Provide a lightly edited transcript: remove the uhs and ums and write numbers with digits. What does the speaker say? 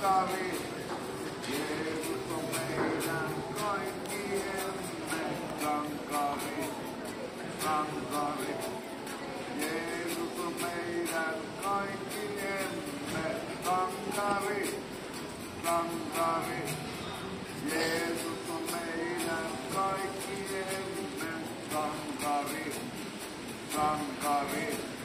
sankari. Jeesus on meidän kaikkiemme sankari, sankari. Jeesus on meidän kaikkiemme sankari, sankari. Jeesus on meidän kaikkiemme sankari, sankari.